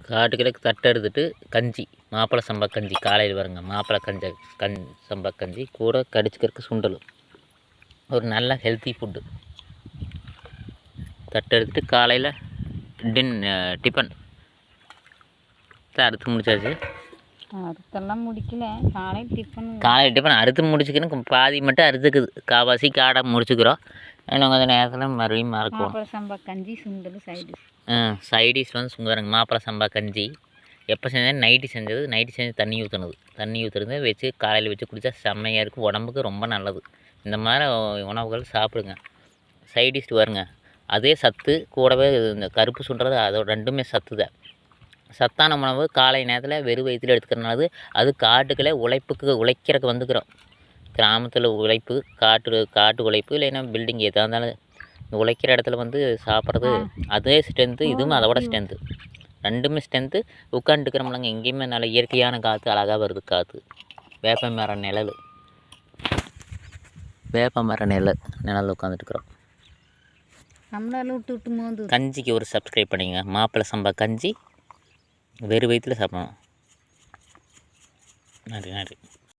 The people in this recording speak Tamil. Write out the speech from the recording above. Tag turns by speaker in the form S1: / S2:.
S1: காட்டுக்கிழக்கு தட்டை எடுத்துட்டு கஞ்சி, மாப்பிளை சம்பா கஞ்சி காலையில் பாருங்க. மாப்பிளை சம்பா கஞ்சி கூட கடிச்சிக்கிறதுக்கு சுண்டல். ஒரு நல்ல ஹெல்த்தி ஃபுட்டு. தட்டை எடுத்துகிட்டு காலையில் டிஃபன் அறுத்து முடிச்சாச்சு.
S2: அறுத்தெல்லாம் முடிக்கல.
S1: காலையில் டிஃபன் அறுத்து முடிச்சுக்கணும். பாதி மட்டும் அறுத்துக்குது. காவாசி காடை முடிச்சுக்கிறோம். இன்னும் கொஞ்சம் நேரத்தில் மறுபடியும் மறக்குவோம்.
S2: மாப்பிளை சம்பா கஞ்சி சுண்டல் சைடிஷ்.
S1: சைடிஷ் வந்து சுங்கரங்க மாப்பிளை சம்பா கஞ்சி எப்போ செஞ்சது? நைட்டு செஞ்சது. நைட்டு செஞ்சு தண்ணி ஊற்றுறது வச்சு காலையில் வச்சு குடித்தா செம்மையாக இருக்குது. உடம்புக்கு ரொம்ப நல்லது. இந்த மாதிரி உணவுகள் சாப்பிடுங்க. சைடிஷ் வருங்க. அதே சத்து கூடவே இந்த கருப்பு சுண்டுறது அதோட ரெண்டுமே சத்து தான். சத்தான உணவு காலை நேரத்தில் வெறும் வயிற்றில் எடுத்துக்கிறனால அது காட்டுக்களே உழைக்கிறதுக்கு வந்துக்கிறோம். கிராமத்தில் உழைப்பு, காட்டு உழைப்பு இல்லைன்னா பில்டிங் எதாக இருந்தாலும் உழைக்கிற இடத்துல வந்து சாப்பிட்றது அதே ஸ்ட்ரென்த்து. இதுவும் அதோட ஸ்ட்ரென்த்து. ரெண்டுமே ஸ்ட்ரென்த்து. உட்காந்துக்கிறோம்லங்க எங்கேயுமே நல்ல இயற்கையான காற்று அழகாக வருது. காற்று வேப்ப மர நிழல் உட்காந்துட்டுருக்குறோம். கஞ்சிக்கு ஒரு சப்ஸ்கிரைப் பண்ணிங்க. மாப்பிளை சம்பா கஞ்சி வெறும் வயிற்றில் சாப்பிடணும். நன்றி.